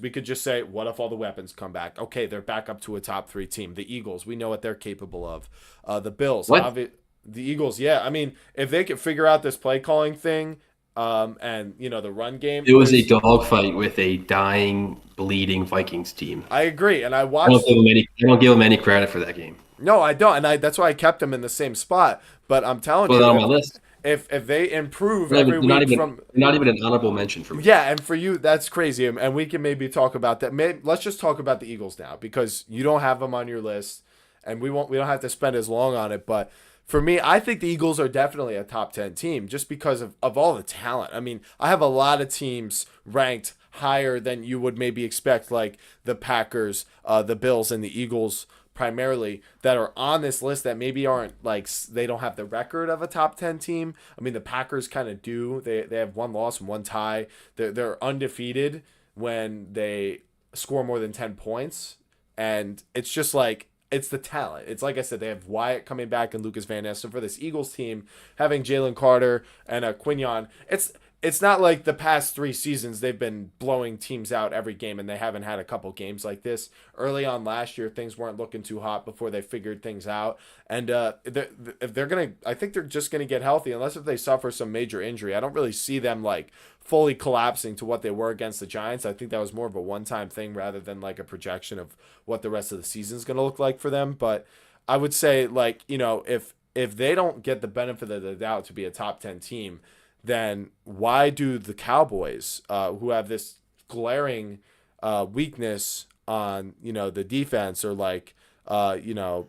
we could just say, what if all the weapons come back? Okay, they're back up to a top three team. The Eagles, we know what they're capable of. The Bills, What? the Eagles, yeah. I mean, if they could figure out this play calling thing, and the run game, It was a there's. dogfight with a dying, bleeding Vikings team. I agree, and I I don't watched. give them any. I don't give them any credit for that game. No, I don't, and that's why I kept them in the same spot. But I'm telling Well, you, not on my if list. if they improve They're every week from. not even an honorable mention for me. Yeah, and for you, that's crazy. And we can maybe talk about that. Let's just talk about the Eagles now because you don't have them on your list, and we won't. We don't have to spend as long on it. But for me, I think the Eagles are definitely a top 10 team just because of all the talent. I mean, I have a lot of teams ranked higher than you would maybe expect, like the Packers, the Bills, and the Eagles primarily that are on this list that maybe aren't like they don't have the record of a top 10 team. I mean, the Packers kind of do. They have one loss and one tie. They're undefeated when they score more than 10 points, and it's just like it's the talent. It's like I said, they have Wyatt coming back and Lucas Van Ness. So for this Eagles team, having Jalen Carter and a Quinion, it's not like the past 3 seasons they've been blowing teams out every game and they haven't had a couple games like this. Early on last year, things weren't looking too hot before they figured things out. And if they're gonna, I think they're just gonna get healthy unless if they suffer some major injury. I don't really see them like fully collapsing to what they were against the Giants. I think that was more of a one-time thing rather than like a projection of what the rest of the season is gonna look like for them. But I would say like if they don't get the benefit of the doubt to be a top 10 team, then why do the Cowboys, who have this glaring weakness on the defense, or like the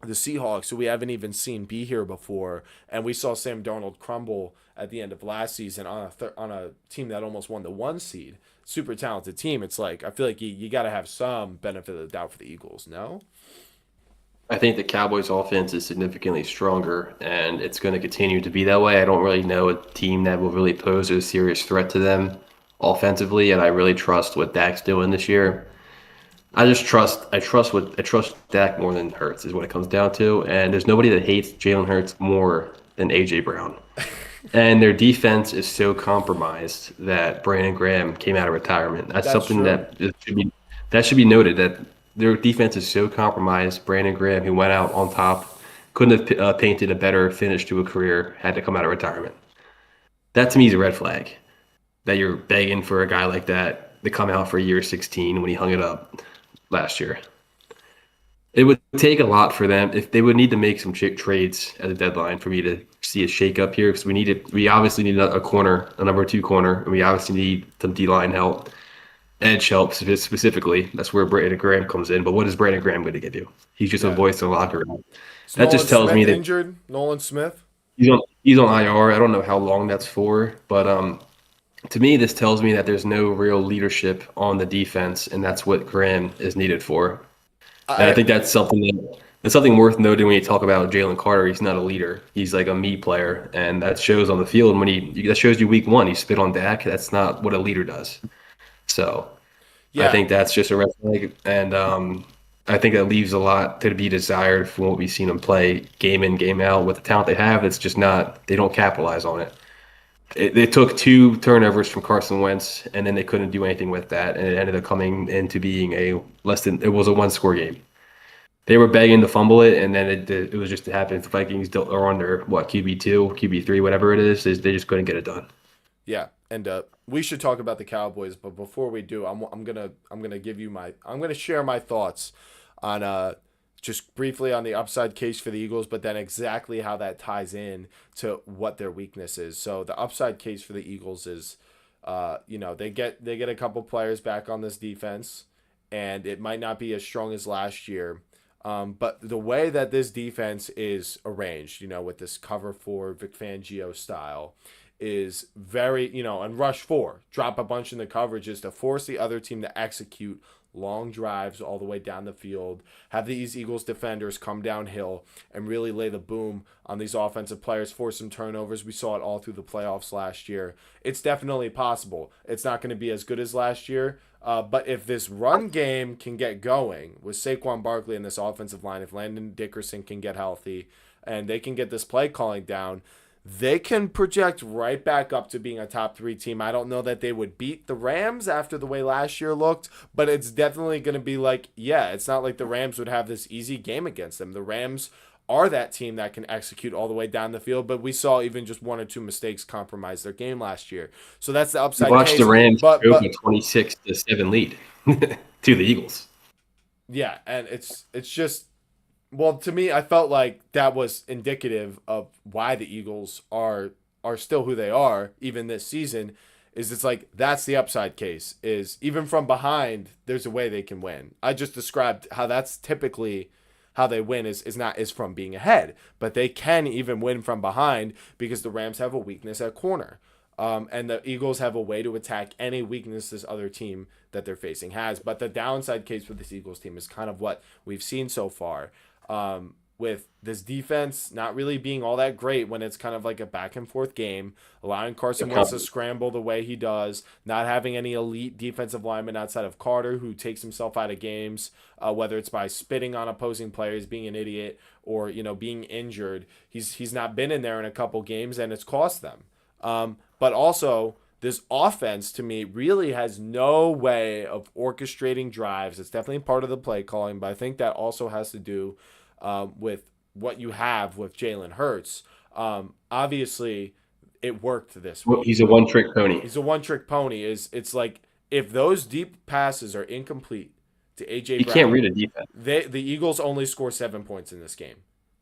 Seahawks, who we haven't even seen be here before, and we saw Sam Darnold crumble at the end of last season on on a team that almost won the 1 seed, super talented team. It's like I feel like you got to have some benefit of the doubt for the Eagles. No. I think the Cowboys' offense is significantly stronger, and it's going to continue to be that way. I don't really know a team that will really pose a serious threat to them offensively, and I really trust what Dak's doing this year. I trust Dak more than Hurts is what it comes down to, and there's nobody that hates Jalen Hurts more than AJ Brown. And their defense is so compromised that Brandon Graham came out of retirement. That's That's something true. that should be noted that their defense is so compromised. Brandon Graham, who went out on top, couldn't have painted a better finish to a career, had to come out of retirement. That to me is a red flag. That you're begging for a guy like that to come out for year 16 when he hung it up last year. It would take a lot for them if they would need to make some trades at the deadline for me to see a shakeup here because we obviously need a corner, a number two corner, and we obviously need some D line help, edge help specifically. That's where Brandon Graham comes in. But what is Brandon Graham going to give you? He's just a Yeah. voice in the locker room. Is That Nolan just tells me Smith that injured? Nolan Smith. he's on IR. I don't know how long that's for, but to me, this tells me that there's no real leadership on the defense, and that's what Graham is needed for. And I I think that's something worth noting when you talk about Jalen Carter. He's not a leader. He's like a me player, and that shows on the field. And when that shows you week one, he spit on Dak. That's not what a leader does. So I yeah. think that's just a red flag, and I think that leaves a lot to be desired from what we've seen him play game in, game out with the talent they have. It's just not they don't capitalize on it. They took 2 turnovers from Carson Wentz, and then they couldn't do anything with that, and it ended up coming into being it was a 1 score game. They were begging to fumble it, and then it was just to happen. If the Vikings are under what QB2, QB3, whatever it is, they just couldn't get it done. Yeah, and we should talk about the Cowboys, but before we do, I'm gonna give you I'm gonna share my thoughts on just briefly on the upside case for the Eagles, but then exactly how that ties in to what their weakness is. So the upside case for the Eagles is, they get a couple players back on this defense, and it might not be as strong as last year. But the way that this defense is arranged, with this cover four Vic Fangio style, is very, and rush four, drop a bunch in the coverages to force the other team to execute long drives all the way down the field, have these Eagles defenders come downhill and really lay the boom on these offensive players, force some turnovers. We saw it all through the playoffs last year. It's definitely possible. It's not going to be as good as last year, but if this run game can get going with Saquon Barkley in this offensive line, if Landon Dickerson can get healthy and they can get this play calling down, they can project right back up to being a top 3 team. I don't know that they would beat the Rams after the way last year looked, but it's definitely going to be like, yeah, it's not like the Rams would have this easy game against them. The Rams are that team that can execute all the way down the field, but we saw even just 1 or 2 mistakes compromise their game last year. So that's the You upside watched the case. Rams But choke a but 26-7 lead to the Eagles. yeah, and it's just, well, to me, I felt like that was indicative of why the Eagles are still who they are even this season. Is it's like that's the upside case. Is even from behind, there's a way they can win. I just described how that's typically how they win is from being ahead, but they can even win from behind because the Rams have a weakness at corner. And the Eagles have a way to attack any weakness this other team that they're facing has. But the downside case for this Eagles team is kind of what we've seen so far, with this defense not really being all that great when it's kind of like a back and forth game, allowing Carson Wentz to scramble the way he does, not having any elite defensive linemen outside of Carter, who takes himself out of games, whether it's by spitting on opposing players, being an idiot, or being injured. He's not been in there in a couple games, and it's cost them. But also, this offense to me really has no way of orchestrating drives. It's definitely part of the play calling, but I think that also has to do with what you have with Jalen Hurts. Obviously, it worked this Well, week. he's a one-trick pony. He's a one-trick pony. It's like if those deep passes are incomplete to AJ He Brown, can't read a defense. the Eagles only score 7 points in this game,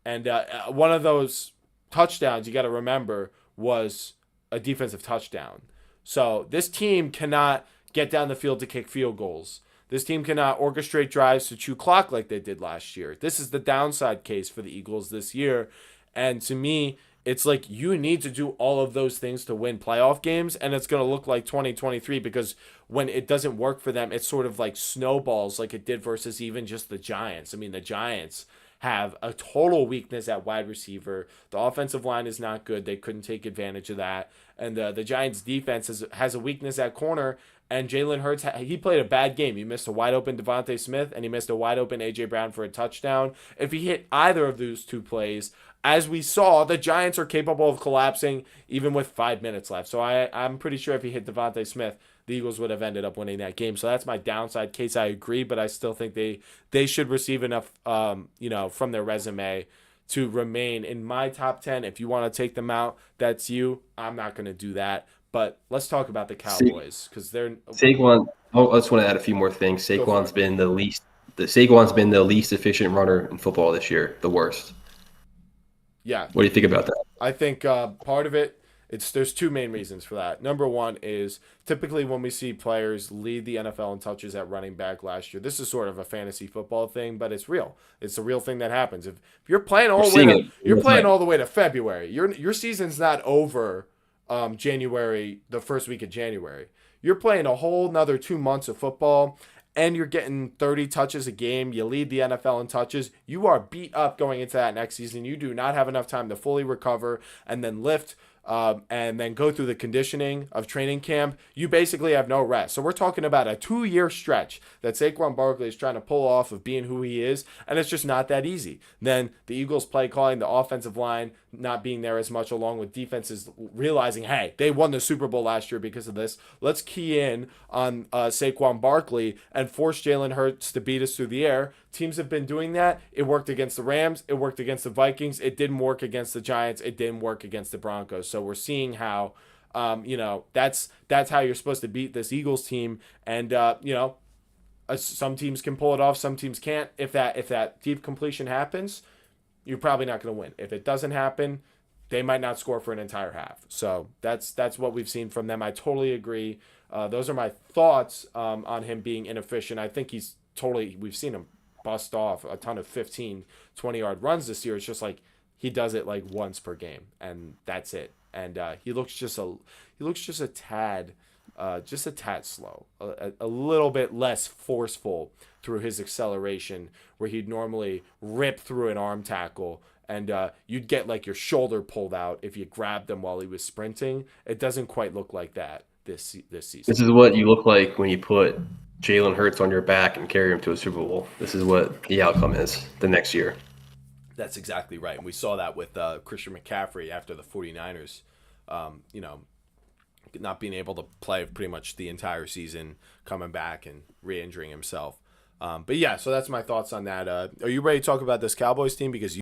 and one of those touchdowns you got to remember was a defensive touchdown. So this team cannot get down the field to kick field goals. This team cannot orchestrate drives to chew clock like they did last year. This is the downside case for the Eagles this year. And to me, it's like you need to do all of those things to win playoff games, and it's going to look like 2023 because when it doesn't work for them, it's sort of like snowballs like it did versus even just the Giants. I mean, the Giants have a total weakness at wide receiver. The offensive line is not good. They couldn't take advantage of that. And the Giants defense has a weakness at corner. And Jalen Hurts, he played a bad game. He missed a wide open Devontae Smith, and he missed a wide open A.J. Brown for a touchdown. If he hit either of those 2 plays, as we saw, the Giants are capable of collapsing even with 5 minutes left. So I'm pretty sure if he hit Devontae Smith, the Eagles would have ended up winning that game. So that's my downside case. I agree, but I still think they should receive enough, from their resume to remain in my top 10. If you want to take them out, that's you. I'm not going to do that. But let's talk about the Cowboys because they're Saquon. Oh, I just want to add a few more things. Saquon's been the least efficient runner in football this year. The worst. yeah. What do you think about that? I think part of it, there's 2 main reasons for that. Number one is typically when we see players lead the NFL in touches at running back last year. This is sort of a fantasy football thing, but it's real. It's a real thing that happens. If you're playing all the way to February, your season's not over. January, the first week of January. You're playing a whole nother 2 months of football, and you're getting 30 touches a game. You lead the NFL in touches. You are beat up going into that next season. You do not have enough time to fully recover and then lift and then go through the conditioning of training camp. You basically have no rest. So we're talking about a 2-year stretch that Saquon Barkley is trying to pull off of being who he is, and it's just not that easy. Then the Eagles play calling, the offensive line not being there as much, along with defenses realizing, hey, they won the Super Bowl last year because of this. Let's key in on Saquon Barkley and force Jalen Hurts to beat us through the air. Teams have been doing that. It worked against the Rams. It worked against the Vikings. It didn't work against the Giants. It didn't work against the Broncos. So we're seeing how, that's how you're supposed to beat this Eagles team. And, some teams can pull it off. Some teams can't. If that deep completion happens, you're probably not going to win. If it doesn't happen, they might not score for an entire half. So that's what we've seen from them. I totally agree. Those are my thoughts on him being inefficient. I think we've seen him bust off a ton of 15, 20-yard runs this year. It's just like he does it like once per game, and that's it. And he looks just a tad slow, a little bit less forceful through his acceleration, where he'd normally rip through an arm tackle and you'd get like your shoulder pulled out if you grabbed him while he was sprinting. It doesn't quite look like that this season. This is what you look like when you put Jalen Hurts on your back and carry him to a Super Bowl. This is what the outcome is the next year. That's exactly right. And we saw that with Christian McCaffrey after the 49ers, you know, not being able to play pretty much the entire season, coming back and re-injuring himself. But yeah, so that's my thoughts on that. Are you ready to talk about this Cowboys team? Because